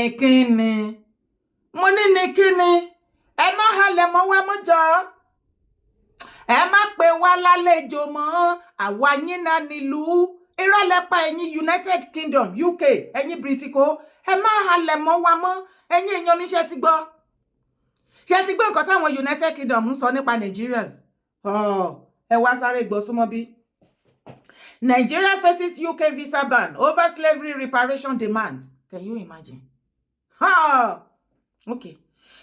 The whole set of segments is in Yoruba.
Nikini. Money nikini. Ẹ má halẹ̀ mọ́ wa mọ́ jọ. Ẹ má pè wá lálejò mọ́. Àwa yín náà nílùú. Irọ́ lẹ pa ẹ̀yin United Kingdom, UK, ẹ̀yin Britico. Ẹ má halẹ̀ mọ́ wa mọ́. Ẹ̀yin èèyàn mi ṣe ti gbọ́. Ṣé ti gbọ́ nǹkan táwọn United Kingdom ń sọ nípa Nigerians? Ẹ wá sáré gbọ́ súnmọ́ bí. Nigeria faces UK visa ban over slavery reparation demands. Can you imagine? Okay.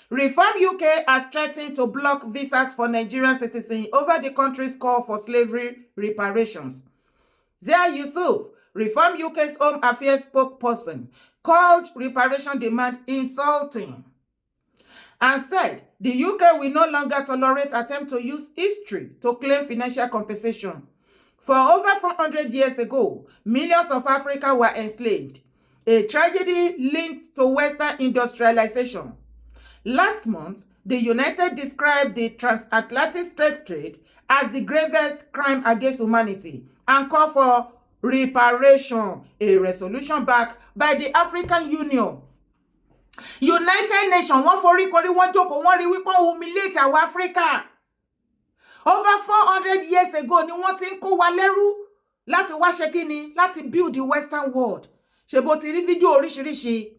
Reform UK has threatened to block visas for Nigerian citizens over the country's call for slavery reparations. Zia Yusuf, Reform UK's Home Affairs spokesperson, called reparation demand insulting and said the UK will no longer tolerate attempts to use history to claim financial compensation. For over 400 years ago, millions of Africa were enslaved, a tragedy linked to Western industrialization. Last month, the United described the transatlantic slave trade as the gravest crime against humanity and called for reparation, a resolution backed by the African Union. United Nations, wọ́n forí korí, wọ́n jókòó, wọ́n rí wípé humiliate our Africa. Over 400 years ago ni wọ́n ti ń kó wa lẹ́rú láti wá ṣe kíni, láti build the Western world. Ṣé bó ti rí fídíò oríṣiríṣi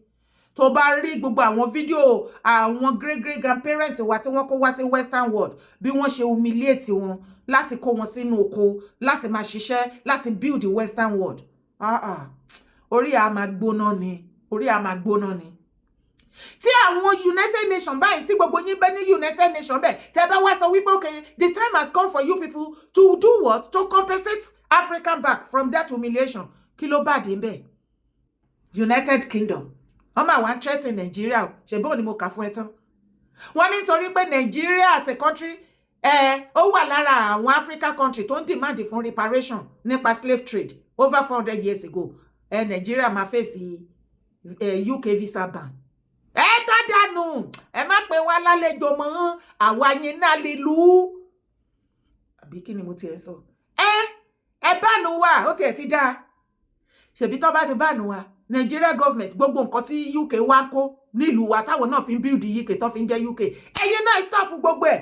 tó bá rí gbogbo àwọn fídíò àwọn great grandparents wa tí wọ́n kó wá sí Western world bí wọ́n ṣe humiliate wọn láti kó wọn sínú oko láti máa ṣiṣẹ́ láti build the Western world. Orí a máa gbóná ni, orí a máa gbóná ni. Tí àwọn United Nations báyìí tí gbogbo yín bẹ ní United Nations bẹ́ẹ̀ tẹ́ bá wá sọ wípé okay, the time has come for you people to do what? To compensate Africa back from that humiliation. Kí ló bá dé ńbẹ̀? United Kingdom. Wọ́n máa wá threaten Nigeria. Ṣé bó ni mo kà fún ẹ tán? Wọ́n ní nítorí pé Nigeria as a country ó wà lára àwọn Africa country tó ń demand fún reparation nípa slave trade over 400 years ago. Nigeria máa face UK visa ban. Tá dànù, ẹ má pè wá lálejò mọ́, àwa yín náà lè lù. Àbí kí ni mo tiẹ̀ sọ? Ẹ bánu wa, ó tiẹ̀ ti dá. Ṣebí tó bá ti bánu wa, Nigeria government gbogbo nǹkan tí UK wá kó nílùú wa táwọn náà fi ń build UK tó fi ń jẹ́ UK. Ẹ̀yin náà stop gbogbo ẹ̀.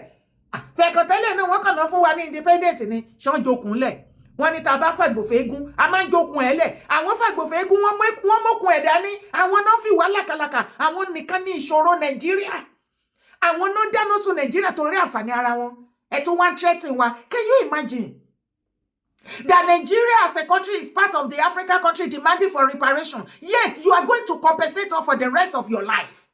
Fẹ̀kàn tẹ́lẹ̀ náà wọ́n kàn náà fún wa ní independent ni, ṣán jokùn lẹ̀. Wọ́n ní tá bá fàgbòfé eégún, a máa ń jokùn ẹ̀ lẹ̀. Àwọn fàgbòfé eégún wọ́n mọ́kùn ẹ̀ dání. Àwọn náà fi wá làkàlàkà. Àwọn nìkan ní ìṣòro Nàìjíríà. Àwọn náà dáná sun Nàìjíríà torí àǹfààní ara wọn. Ẹ tún wá threatening wa. Can you imagine that Nigeria as a country is part of the African country demanding for reparation? Yes, you are going to compensate us for the rest of your life.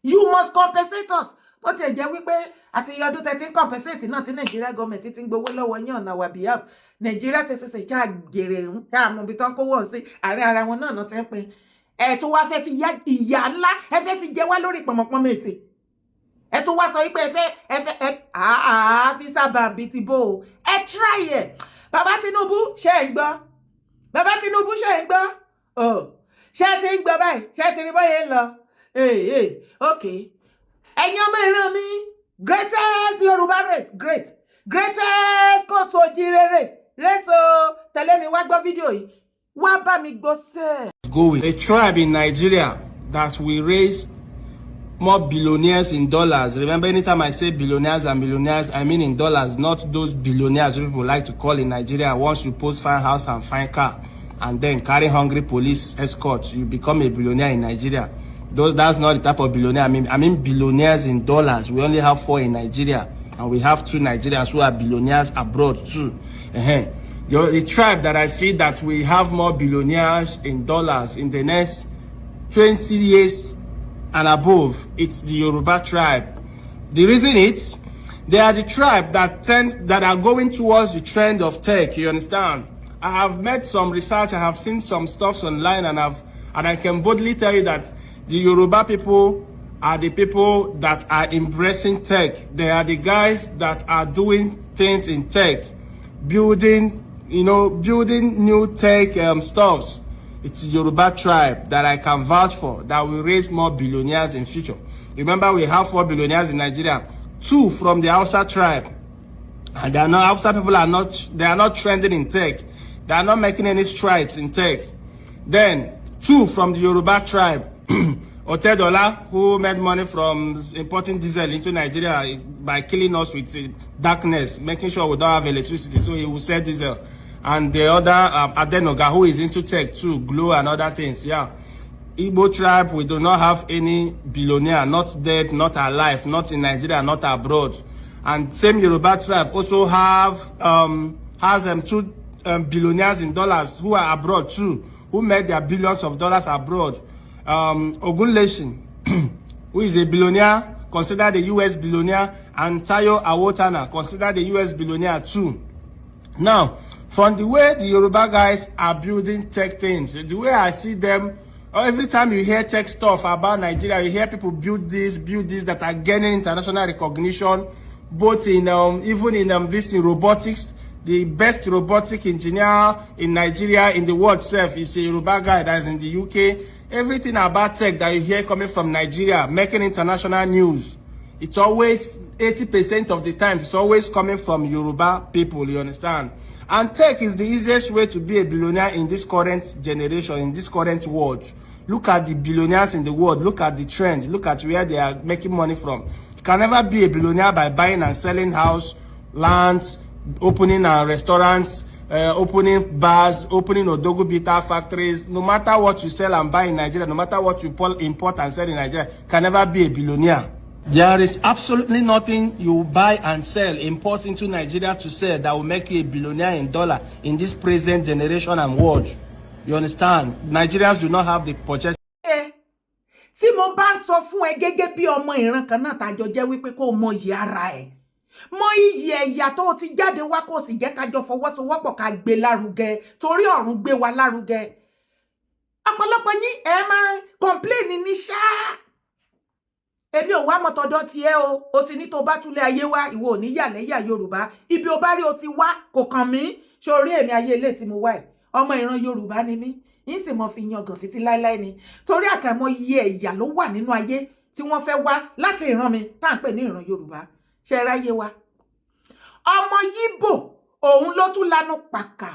You must compensate us. But ti jẹ́ wípé àti ọdún 13 compensate náà tí Nigeria government ti ń gbowó lọ́wọ́ yín on our behalf. Nigeria citizen já gèrè ń ká mọ̀ bí tán kó wọ́n sí àárín ara wọn náà ti ń pín. Ẹ tún wá fẹ́ fi ìyà ńlá ẹ fẹ́ fi jẹ wá lórí pọ̀mọ̀pọ̀mọ̀ ètè. Ẹ tún wá sọ wípé visa ban bí ti bó o. Ẹ try ẹ̀. Bàbá Tinubu ṣé ń gbọ́? Bàbá Tinubu ṣé ń gbọ́? Ṣé ti ń gbọ́ báyìí? Ṣé ti rí bóyá ń lọ? Okay. Ẹ̀yin ọmọ ìran mi, greatest Yoruba race, greatest Kóòtù Òjíire race o. Tẹ̀lé mi wá gbọ́ fídíò yìí. Wá bá mi gbọ́ sẹ́. Go with a tribe in Nigeria that will raise more billionaires in dollars. Remember, anytime I say billionaires and millionaires, I mean in dollars, not those billionaires people like to call in Nigeria. Once you post fine house and fine car and then carry hungry police escorts, you become a billionaire in Nigeria. That's not the type of billionaire. I mean billionaires in dollars. We only have 4 in Nigeria, and we have 2 Nigerians who are billionaires abroad too. The tribe that I see that we have more billionaires in dollars in the next 20 years and above, it's the Yoruba tribe. The reason is they are the tribe that are going towards the trend of tech. You understand? I have made some research. I have seen some stuffs online, and I can boldly tell you that the Yoruba people are the people that are embracing tech. They are the guys that are doing things in tech, building new tech stuffs. It's the Yoruba tribe that I can vouch for, that will raise more billionaires in future. Remember, we have 4 billionaires in Nigeria, 2 from the Hausa tribe. And they are not, Hausa people are not trending in tech. They are not making any strides in tech. Then 2 from the Yoruba tribe. Otedola, who made money from importing diesel into Nigeria by killing us with darkness, making sure we don't have electricity, so he will sell diesel. And the other, Adenoga, who is into tech too, Glow and other things, yeah. Igbo tribe, we do not have any billionaire, not dead, not alive, not in Nigeria, not abroad. And same Yoruba tribe also has 2 billionaires in dollars who are abroad too, who made their billions of dollars abroad. Ogunlesin, who is a billionaire, considered a US billionaire, and Tayo Awotana, considered a US billionaire too. Now, from the way the Yoruba guys are building tech things, the way I see them, every time you hear tech stuff about Nigeria, you hear people build this that are gaining international recognition, both in even in this in robotics. The best robotic engineer in Nigeria, in the world itself, is a Yoruba guy that is in the UK. Everything about tech that you hear coming from Nigeria, making international news, it's always 80% of the time, it's always coming from Yoruba people, you understand? And tech is the easiest way to be a billionaire in this current generation, in this current world. Look at the billionaires in the world, look at the trend, look at where they are making money from. You can never be a billionaire by buying and selling house, lands, opening restaurants, opening bars, opening Odogu Bita factories. No matter what you sell and buy in Nigeria, no matter what you import and sell in Nigeria, can never be a billionaire. There is absolutely nothing you buy and sell, import into Nigeria to sell that will make you a billionaire in dollar in this present generation and world. You understand? Nigerians do not have the purchase. Tí mo bá sọ fún ẹ gẹ́gẹ́ bí ọmọ ìran kan náà tá jọ jẹ́ wípé kó mọ iyì ara ẹ. Mọ iyì ẹ̀yà tó ti jáde wá kó sì jẹ́ ká jọ fọwọ́sowọ́pọ̀ ká gbé lárugẹ torí ọ̀run gbé wa lárugẹ. Ọ̀pọ̀lọpọ̀ yín ẹ máa complain ní ṣá. Èmi ò wá mọ́tọ̀dọ̀ tiẹ̀ o ti ní tó bá túlé ayé wá ìwọ ò ní yà lẹ́yà Yorùbá. Ibi o bá rí o ti wá kò kàn mí. Sórí èmi ayé ilé tí mo wá ẹ̀. Ọmọ ìran Yorùbá ni mí. Yín sì mọ fi yangàn títí láíláí ni. Torí àkàìmọ̀ iye ẹ̀yà ló wà nínú ayé tí wọ́n fẹ́ wá láti ìran mi tá à ń pè ní ìran Yorùbá. Ṣé ráyé wa? Ọmọ Yíbò òun ló tún lanu pàkà.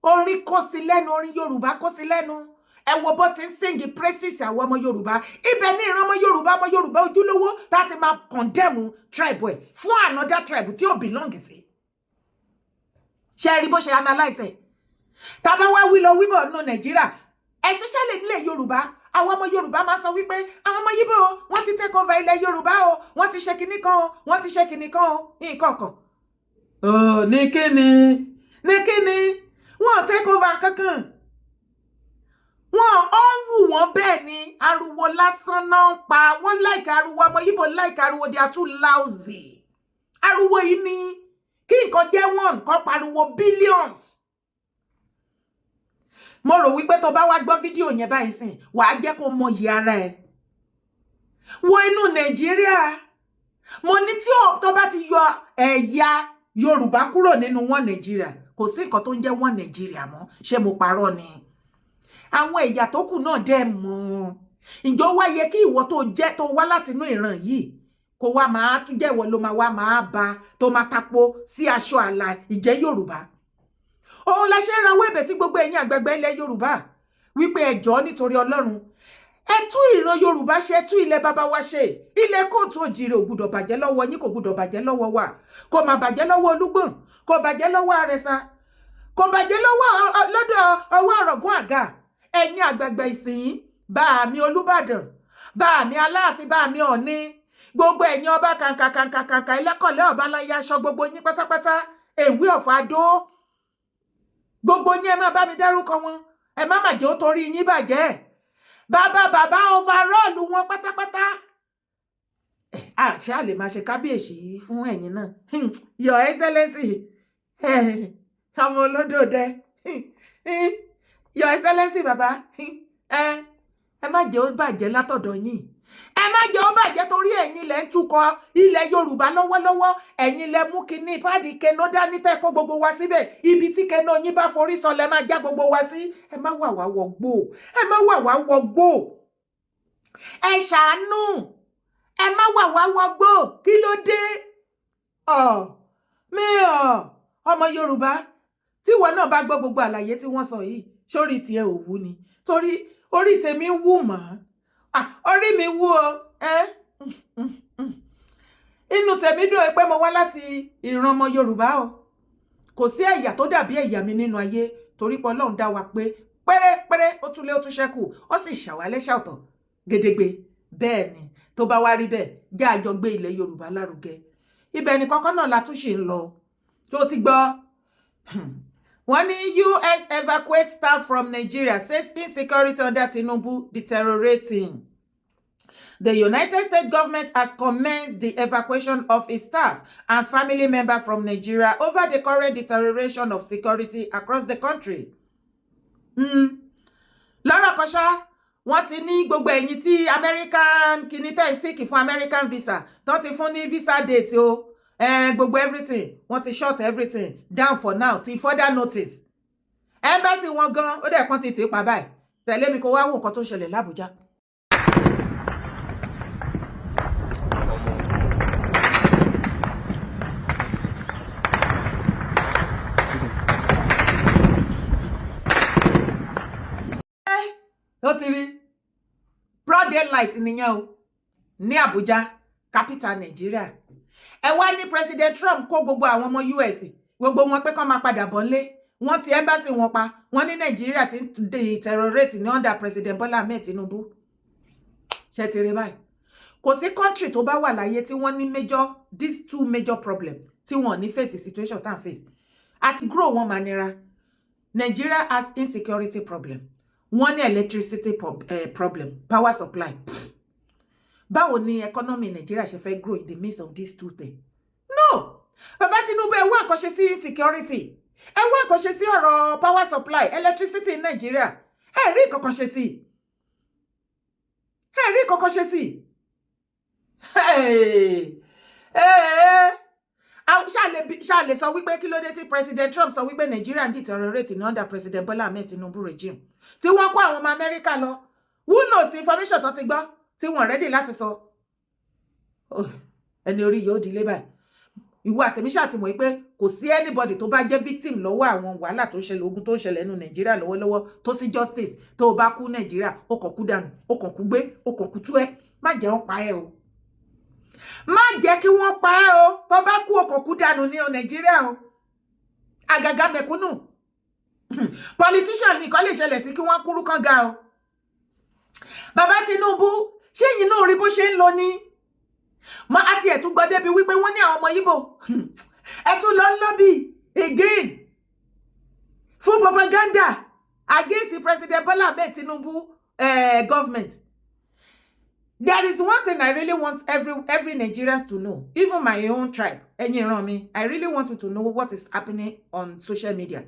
Orin kó sí lẹ́nu, orin Yorùbá kó sí lẹ́nu. Ẹ wo bó ti ń sing praises àwọn ọmọ Yorùbá. Ibẹ̀ ní ìran ọmọ Yorùbá ojúlówó láti máa condemn tribe ẹ̀ fún another tribe tí ó belong sí. Ṣé rí bó ṣe analyze ẹ̀? Tá bá wá wí lọ wí bọ̀ nínú Nàìjíríà, especially nílẹ̀ Yorùbá, àwọn ọmọ Yorùbá máa sọ wípé àwọn ọmọ Yíbò wọ́n ti take over ilẹ̀ Yorùbá o, wọ́n ti ṣe kinní kan o, wọ́n ti ṣe kinní kan o, nǹkan kan. Ní kíni, wọ́n take over kankan. Wọ́n ó wù wọ́n bẹ́ẹ̀ ni, ariwo lásán náà ń pa. Wọ́n like ariwo, ọmọ Yíbò like ariwo, they are too lousy. Ariwo yìí ni kí nǹkan jẹ́ one kan pariwo billions. Mo rò wípé tó bá wá gbọ́ fídíò yẹn báyìí sìn, wàá jẹ́ kó mọ iyì ara ẹ̀. Wo inú Nàìjíríà. Mo ní tí tó bá ti yọ ẹ̀yà Yorùbá kúrò nínú wọn Nàìjíríà, kò sí nǹkan tó ń jẹ́ wọn Nàìjíríà mọ́. Ṣé mo parọ́ ni? Àwọn ẹ̀yà tó kù náà dẹ̀ mọ̀. Ǹjọ́ wá yẹ kí ìwọ tó wá láti inú ìran yìí kó wá máa tún jẹ́ ìwọ ló máa wá máa bá tó máa tapo sí aṣọ àlà ìjẹ́ Yorùbá. Òun la ṣe ń rawọ́ ẹ̀bẹ̀ sí gbogbo ẹ̀yin àgbẹ̀gbẹ̀ ilẹ̀ Yorùbá wípé ẹ jọ̀ọ́ nítorí Ọlọ́run ẹ tú ìran Yorùbá ṣe, tú ilẹ̀ baba wa ṣe. Ilẹ̀ kóòtù òjìrè ò gbọdọ̀ bàjẹ́ lọ́wọ́ yín, kò gbọdọ̀ bàjẹ́ lọ́wọ́ wa, kò má bàjẹ́ lọ́wọ́ Olúgbọ̀n, kò bàjẹ́ lọ́wọ́ Àrẹ̀sà, kò bàjẹ́ lọ́dọ̀ ọwọ́ Ọ̀ràngún Àgà. Ẹ̀yin àgbẹ̀gbẹ̀ ìsìn, bá mi Olúbàdàn, bá mi Aláàfin, bá mi Ọ̀ọ̀ni, gbogbo ẹ̀yin ọba kàǹkàǹkàǹkàǹkà ẹlẹ́kọ̀ọ́lẹ́ ọ̀báláyé aṣọ gbogbo yín pátápátá, Èwí Ọ̀fà Adó, gbogbo yín ẹ má bá mi dárúkọ wọn. Ẹ má jẹ́ ó torí yín bàjẹ́. Bàbá overall wọn pátápátá. Àṣà lè máa ṣe kábíyèsí fún ẹ̀yin náà. Your Excellency, ọmọ olódòdẹ. Your Excellency bàbá, ẹ má jẹ́ ó bàjẹ́ látọ̀dọ̀ yín. Ẹ má jẹ́ ó bàjẹ́ torí ẹ̀yin lẹ ń tukọ̀ ilẹ̀ Yorùbá lọ́wọ́lọ́wọ́. Ẹ̀yin lẹ mú kinní páàdì kẹnó dání tẹ́ kó gbogbo wa síbẹ̀. Ibi tí kẹnó yín bá forí sọ lẹ máa já gbogbo wa sí. Ẹ má wà wá wọgbó. Ẹ má wà wá wọgbó. Ẹ ṣàánú. Ẹ má wà wá wọgbó. Kí ló dé? Ọmọ Yorùbá, tí ìwọ náà bá gbọ́ gbogbo àlàyé tí wọ́n sọ yìí, sórí tiẹ̀ ò wú ni. Torí orí tèmi wú mọ́. Orí orí mi wú o inú tèmi dùn pé mo wá láti ìran ọmọ Yorùbá o kò sí ẹ̀yà tó dàbí ẹ̀yà mi nínú ayé torí pé Ọlọ́run dá wa pé pérépéré ó tún lé ó tún ṣẹ́kù ó sì ṣàwálẹ̀ ṣàtọ̀ gédégbé bẹ́ẹ̀ ni tó bá wá rí bẹ́ẹ̀ já àjọ gbé ilẹ̀ Yorùbá lárugẹ ibẹ̀ ni kọ́kọ́ náà la tún ṣì ń lọ tó ti gbọ́ wọ́n ní US evacuate staff from Nigeria says insecurity under Tinubu deteriorating. The United States government has commenced the evacuation of its staff and family members from Nigeria over the current deterioration of security across the country. Lọ́rọ̀ kan ṣá, wọ́n ti ní gbogbo ẹ̀yin tí American kìíní tẹ̀ síkì fún American visa tó ti fún ní visa date o. Gbogbo everything, wọ́n ti shut everything down for now till further notice. Embassy wọn gan, ó dẹ̀ kan ti tì pa báyìí. Tẹ̀lé mi kó wá wo nǹkan tó ṣẹlẹ̀ l'Abuja. Ó ti rí broad daylight nìyẹn o ní Abuja capital Nigeria ẹ wá ní President Trump kó gbogbo àwọn ọmọ US gbogbo wọn pé kán máa padà bọ̀ nílé wọ́n ti embassy wọn pa wọ́n ní Nigeria ti deteriorate ní under President Bola Ahmed Tinubu ṣe ti rí báyìí kò sí country tó bá wà láyé tí wọ́n ní these two major problem tí wọ́n ní face situation tá face àti grow wọn máa nira. Nigeria has insecurity problem wọ́n ní electricity problem power supply. Báwo ni economy Nigeria ṣe fẹ́ grow in the midst of these two things? No! Bàbá Tinubu ẹ wá àkọ́ṣe sí insecurity. Ẹ wá àkọ́ṣe sí ọ̀rọ̀ power supply, electricity in Nigeria. Ẹ rí kankan ṣe sí. Ẹ rí kankan ṣe sí. Ṣá lè sọ wípé kí ló dé tí President Trump sọ wípé Nigeria ń deteriorate ní under President Bola Ahmed Tinubu regime. Tí wọ́n kó àwọn ọmọ Amẹ́ríkà lọ. Who knows information tó ti gbọ́? Tí wọ́n ready láti sọ ẹni orí yóò di lé báyìí ìwọ àtẹ̀mí ṣàti mọ̀ pé kò sí anybody tó bá jẹ́ victim lọ́wọ́ àwọn wàhálà tó ń ṣẹlẹ̀ ogun tó ń ṣẹlẹ̀ nínú Nàìjíríà lọ́wọ́lọ́wọ́ tó sí justice tó bá kú Nàìjíríà ó kàn kú dànù ó kàn kú gbé ó kàn kú tú ẹ má jẹ́ wọ́n pa ẹ́ o má jẹ́ kí wọ́n pa ẹ́ o tó bá kú ó kàn kú dànù ní Nàìjíríà o àgàgà mẹ̀kúnnù politician nìkan lè ṣẹlẹ̀ sí kí wọ́n kúrú kán ga o bàbá Tinubu ṣé yìí náà rí bó ṣe ń lọ ní ma àti ẹ̀ tún gbọ́ débi wípé wọ́n ní àwọn ọmọ Ìgbò ẹ̀ tún lọ lọ́bì again fún propaganda against the President Bola Ahmed Tinubu government. There is one thing I really want every Nigerians to know, even my own tribe, ẹ̀yin ìran mi, I really want you to know what is happening on social media.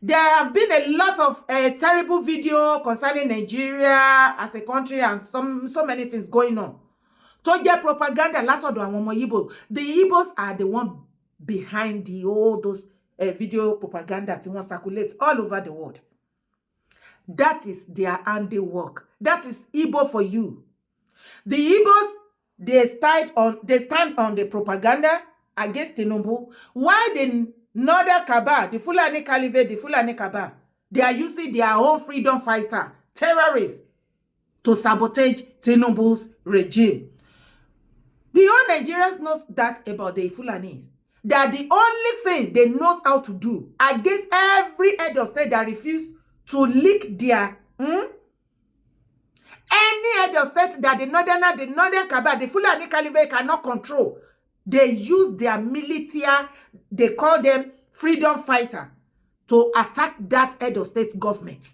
There have been a lot of terrible video concerning Nigeria as a country and so many things going on. Tó jẹ́ propaganda látọ̀dọ̀ àwọn ọmọ Igbo. The Igbos are the one behind all those video propaganda tí wọ́n circulate all over the world. That is their handiwork. That is Igbo for you. The Igbos, they stand on the propaganda against Tinubu, while the Northern Kaba, the Fulani Caliphate, the Fulani Kaba, they are using their own freedom fighter, terrorists, to sabotage Tinubu's regime. The whole Nigerians knows that about the Fulanis. That the only thing they knows how to do against every head of state that refuse to lick their any head of state that the Northern Kaba, the Fulani Caliphate cannot control. They use their military, they call them freedom fighter, to attack that head of state government.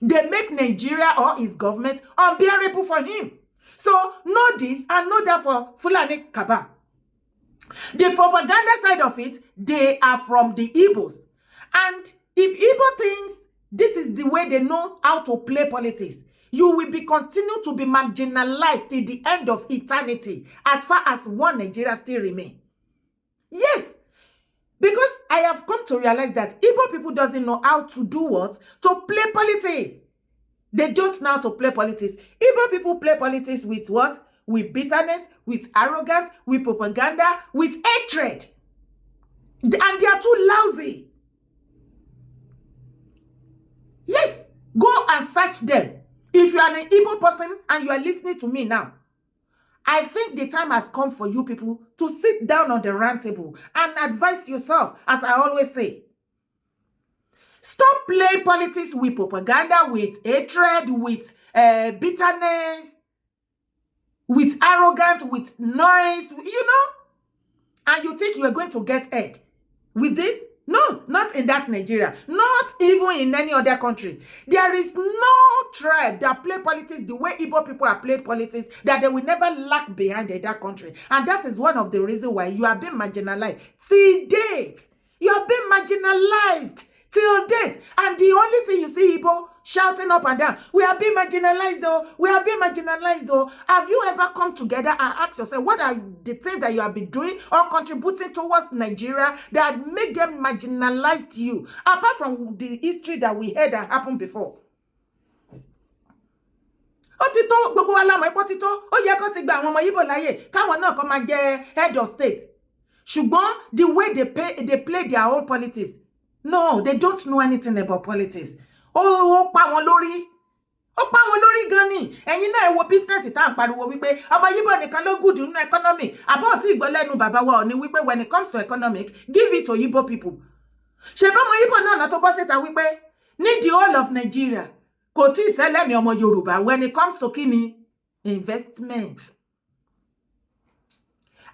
They make Nigeria or his government unbearable for him. So know this and know that for Fulani Kaba. The propaganda side of it, they are from the Igbos. And if Igbo thinks this is the way they know how to play politics, you will continue to be marginalized till the end of eternity as far as one Nigeria still remain. Yes, because I have come to realize that Igbo people doesn't know how to do what? To play politics. They don't know how to play politics. Igbo people play politics with what? With bitterness, with arrogance, with propaganda, with hatred. And they are too lousy. Yes, go and search them. If you are an Igbo person and you are listening to me now, I think the time has come for you people to sit down on the round table and advise yourself, as I always say. Stop playing politics with propaganda, with hatred, with bitterness, with arrogance, with noise, and you think you are going to get ahead with this? No, not in that Nigeria, not even in any other country. There is no tribe that play politics the way Igbo people are playing politics that they will never lag behind in that country. And that is one of the reasons why you are being marginalized. Till date, you are being marginalized till date. And the only thing you see Igbo shouting up and down, we are being marginalized though, we are being marginalized though. Have you ever come together and asked yourself, what are the things that you have been doing or contributing towards Nigeria that make them marginalized you, apart from the history that we heard that happened before? Ó ti tó, gbogbo wa la mọ̀ pé ó ti tó, ó yẹ kó ti gba àwọn ọmọ Igbo láyè káwọn náà kó máa jẹ head of state. Ṣùgbọ́n the way they play their own politics, no, they don't know anything about politics. Ó pa wọn lórí. Ó pa wọn lórí gan ni. Ẹ̀yin náà ẹ wo business tá ń pariwo wípé ọmọ Igbo nìkan ló good nínú economy. Àbọ̀ tí ìgbọ́ lẹ́nu bàbá wa ni wípé when it comes to economic, give it to Igbo people. Ṣé bá ọmọ Igbo náà tó bọ́ síta wípé ní the whole of Nigeria kò tí ì ṣẹlẹ̀ mi ọmọ Yorùbá when it comes to kíni investment.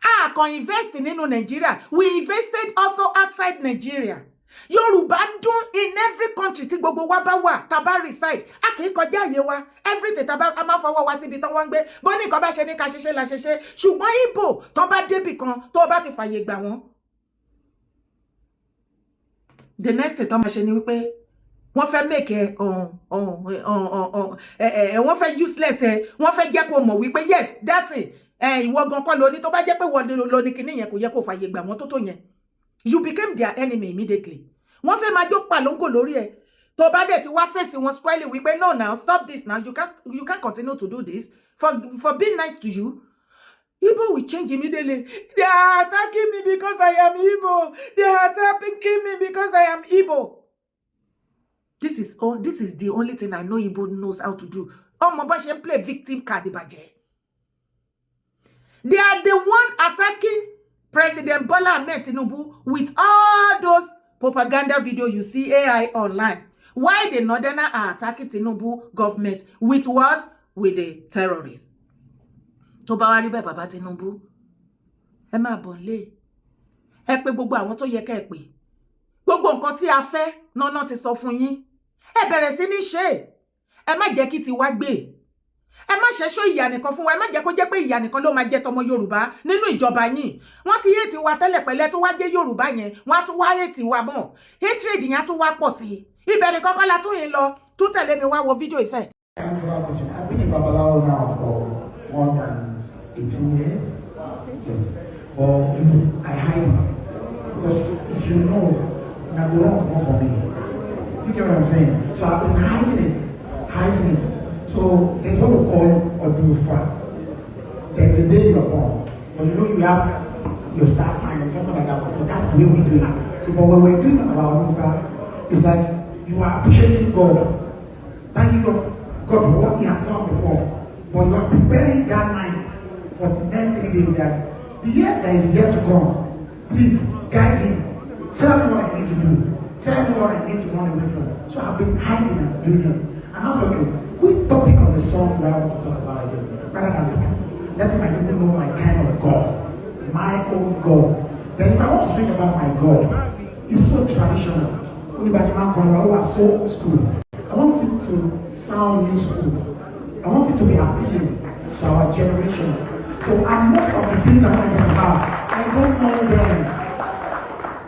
A kàn invest nínú Nigeria. We invested also outside Nigeria. Yorùbá ń dún in every country tí gbogbo wa bá wà tá bá reside. A kì í kọjá àyè wa. Everything tá bá a máa fọwọ́ wa síbi tó wọ́n ń gbé. Bó ní nǹkan bá ṣe ní ká ṣeṣe la ṣeṣe. Ṣùgbọ́n Igbo tó bá débì kan tó bá ti fàyè gbà wọ́n. The next thing tó máa ṣe ni wípé wọ́n fẹ́ make wọ́n fẹ́ useless wọ́n fẹ́ jẹ́ kó mọ̀ wípé yes that's it. Ìwọ gan kọ́ ló ní tó bá jẹ́ pé wọ́n ló ní kinní yẹn kò yẹ kó fàyè gbà wọ́n tó yẹn. You became their enemy immediately. Wọ́n fẹ́ máa jó pàlóńgò lórí ẹ̀. Tó bá dẹ̀ ti wá fèsì wọn squarely wípé no now stop this now you can't continue to do this for being nice to you. Igbo will change immediately. They are attacking me because I am Igbo. They are attacking me because I am Igbo. This is the only thing I know Igbo knows how to do. Ọmọ bá ṣe ń play victim card ìbàjẹ́. They are the one attacking President Bola Ahmed Tinubu with all those propaganda videos you see AI online. Why the Northerners are attacking Tinubu government with what? With the terrorists. Tó bá wá rí bẹ́ẹ̀ bàbá Tinubu, ẹ máa bọ̀ nílé. Ẹ pè gbogbo àwọn tó yẹ ká ẹ pè. Gbogbo nǹkan tí a fẹ́ náà ti sọ fún yín. Ẹ bẹ̀rẹ̀ sí ní ṣe. Ẹ má jẹ́ kí ti wá gbé. Ẹ má ṣẹ̀ṣọ́ ìyà nìkan fún wa. Ẹ má jẹ́ kó jẹ́ pé ìyà nìkan ló máa jẹ́ tọmọ Yorùbá nínú ìjọba yín. Wọ́n ti hate wa tẹ́lẹ̀ pẹ̀lẹ́ tó wá jẹ́ Yorùbá yẹn. Wọ́n á tún wá hate wa mọ́. Hatred yẹn á tún wá pọ̀ sí. Ibẹ̀ ni kọ́kọ́ la tún yín lọ. Tún tẹ̀lé mi wá wo fídíò ìṣe. I've been in Babalawo now for more than 18 years. Yes. But I hide it. Because if you know, now go wrong for me. Do you get what I'm saying? So I've been hiding it. So there's what we call Odufa. There's a day you are born. But you know you have your star sign or something like that. So that's the way we do it. So but when we're doing about Odufa, it's like you are appreciating God. Thanking God for what He has done before. But you are preparing that night for the next 3 days that the year that is yet to come, please guide me. Tell me what I need to do. Tell me what I need to run away from. So I've been hiding and doing it. And that's okay. Which topic of the song do I want to talk about again? Rather than letting my people know my kind of God. My own God. Then if I want to speak about my God, it's so traditional. Only by the man who are so old school. I want it to sound new school. I want it to be appealing to our generations. So and most of the things that I can have, I don't know them.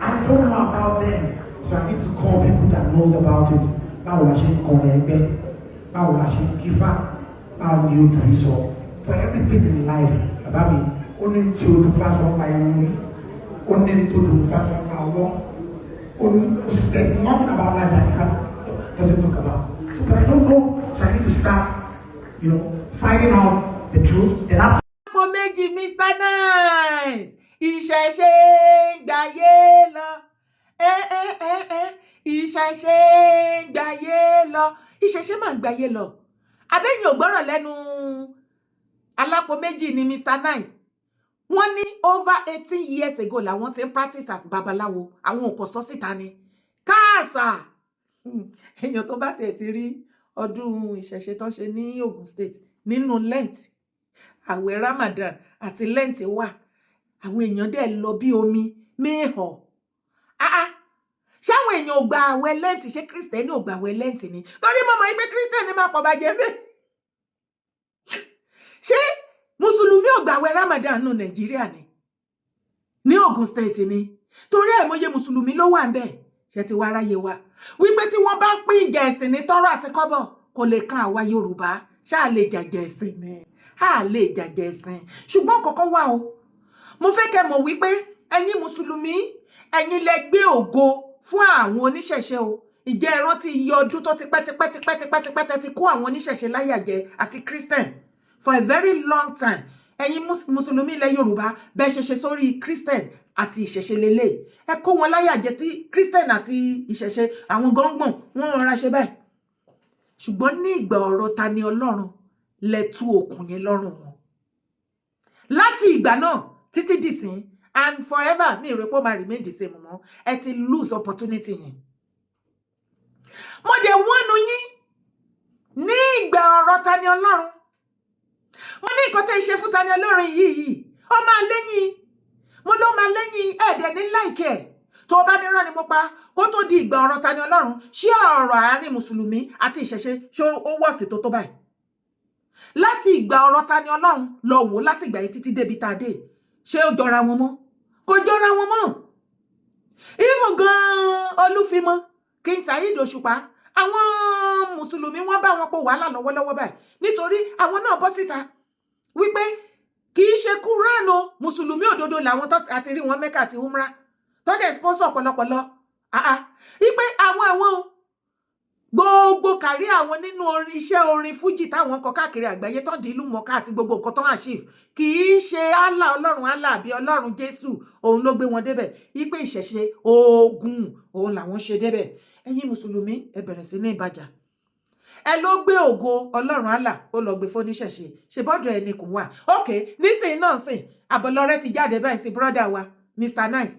I don't know about them. So I need to call people that knows about it. Báwo la ṣe ń kọrin ẹgbẹ́? Báwo la ṣe ń kífá? Báwo ni ojú rí sọ? For everything in life, bàbá mi, ó ní tí ojú fásán pa irun rí. Ó ní tí ojú fásán pa ọwọ́. There's nothing about life that I doesn't talk about. So but I don't know. So I need to start, finding out the truth. Then after Méjì Mr. Nice. Ìṣẹ̀ṣe ń gbàyé lọ. Ìṣẹ̀ṣe ń gbàyé lọ. Ìṣẹ̀ṣe máa ń gbàyé lọ. abẹ́yìn ògbọ́rọ̀ lẹ́nu alápò méjì ni Mr. Nice. Wọ́n ní over 18 years ago làwọn ti ń practice as babaláwo, àwọn ò kò sọ síta ni. Káàsà èèyàn tó bá tiẹ̀ ti rí ọdún ìṣẹ̀ṣe tó ṣe ní Ogun State nínú Lent, àwẹ̀ Ramadan àti Lent wà, àwọn èèyàn dẹ̀ lọ bí omi méhọ̀. Ṣáwọn èèyàn ò gba àwẹ̀ Lent, ṣé Kristẹni ò gba àwẹ̀ Lent ni? Torí mo mọ̀ pé Kristẹni máa pọ̀ bàjẹ́ bẹ́ẹ̀. Ṣé Mùsùlùmí ò gba àwẹ̀ Ramadan nù Nàìjíríà ni? Ní Ogun State ni? Torí àìmọye Mùsùlùmí ló wà ńbẹ̀. Ṣé ti wá ráyè wa wípé tí wọ́n bá pín ìjà ẹ̀sìn ní tọ́rọ̀ àti kọ́bọ̀ kò lè kan àwa Yorùbá. Ṣáà lè jàjà ẹ̀sìn ni? A lè jàjà ẹ̀sìn. Ṣùgbọ́n kọ̀ọ̀kan wà o. Mo fẹ́ kẹ́ mọ̀ wípé ẹ̀yin Mùsùlùmí, ẹ̀yin lẹ gbé ògo fún àwọn oníṣẹ̀ṣe o. Ìjẹ́ ẹ rántí iye ọdún tó ti pẹ́ ti kó àwọn oníṣẹ̀ṣe láyà jẹ àti Christian for a very long time. Ẹ̀yin Mùsùlùmí ilẹ̀ Yorùbá bẹ́ẹ̀ ṣe sórí Christian àti ìṣẹ̀ṣe lélẹ̀. Ẹ kó wọn láyà jẹ tí Christian àti ìṣẹ̀ṣe àwọn gọ́ngbọ̀n wọ́n rọra ṣe báyìí. Ṣùgbọ́n ní ìgbà ọ̀rọ̀ ta ni Ọlọ́run lẹ tú okùn yẹn lọ́rùn wọn. Láti ìgbà náà títí dìsín and forever ní ìrẹ́pọ̀ máa remain the same mọ́, ẹ ti lose opportunity yẹn. Mo dẹ̀ wọ́nu yín ní ìgbà ọ̀rọ̀ ta ni Ọlọ́run. Mo ní nǹkan tẹ́ ṣe fún ta ni Ọlọ́run yìí ó máa lẹ́yìn. Mo ló máa lẹ́yìn ẹ̀ẹ́dẹ̀ ní láìkẹ́ tó bá nírọ́ ni mo pa kó tó di ìgbà ọ̀rọ̀ ta ni Ọlọ́run. Ṣé ọ̀rọ̀ àárín Mùsùlùmí àti ìṣẹ̀ṣe ṣé ó wọ̀ sí tó báyìí? Láti ìgbà ọ̀rọ̀ ta ni Ọlọ́run lọ wò láti ìgbà yìí títí débi tá a dé, ṣé ó jọra wọn mọ́? Kò jọra wọn mọ́. Even gan Olúfimọ́ King Saheed Òṣùpá, àwọn Mùsùlùmí wọ́n bá wọn pọ̀ wàhálà lọ́wọ́lọ́wọ́ báyìí nítorí àwọn náà bọ́ síta wípé kì í ṣe Quran o, Mùsùlùmí òdodo làwọn tó àti rí wọn Mẹ́kà àti Umrah tó dẹ̀ sponsor ọ̀pọ̀lọpọ̀lọ. Wípé àwọn gbogbo kárí àwọn nínú iṣẹ́ orin fújì táwọn kọ káàkiri àgbáyé tó di ìlú mọ̀ọ́ká àti gbogbo nǹkan tó hàn ṣìf kì í ṣe Allah Ọlọ́run Allah àbí Ọlọ́run Jésù òun ló gbé wọn débẹ̀. Wípé ìṣẹ̀ṣe oògùn òun làwọn ṣe débẹ̀. Ẹ̀yin Mùsùlùmí ẹ bẹ̀rẹ̀ sí ní ìbàjá. Ẹ ló gbé ògo Ọlọ́run Allah ó lọ gbé fóníṣẹ̀ṣe, ṣe bọ́dọ̀ ẹni kò wà. Ok, nísìnyí náà sìn àbọ̀lọ́rẹ́ ti jáde báyìí sí brọ́dà wa Mr. Nice.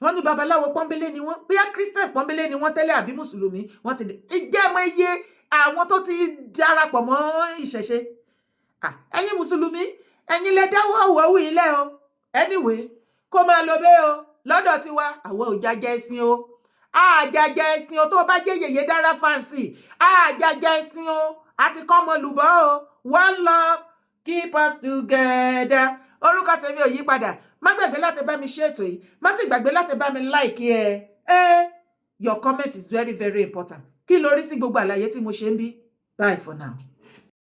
Wọ́n ní babaláwo pọ́nbélé ni wọ́n, bóyá Christian pọ́nbélé ni wọ́n tẹ́lẹ̀ àbí Mùsùlùmí wọ́n ti jẹ́ mọ́ iye àwọn tó ti darapọ̀ mọ́ ìṣẹ̀ṣe. Ẹ̀yin Mùsùlùmí ẹ̀yin lẹ dáwọ́ ọ̀wọ́wù ilẹ̀ o. Anyway kó máa lo bẹ́ẹ̀ o, lọ́dọ̀ tiwa àwọn ò jàjà ẹ̀sìn o. Àjàjà ẹ̀sìn o, tó bá jẹ́ yèyé dára fáǹsì àjàjà ẹ̀sìn o, àti kọ́mọ lùbọ́ o. One love keep us together. Orúkọ tèmi ò yí padà. Má gbàgbé láti bá mi ṣètò yìí, má sì gbàgbé láti bá mi like ẹ. Your comment is very very important. Kí lórí sí gbogbo àlàyé tí mo ṣe ń bí? Bye for now.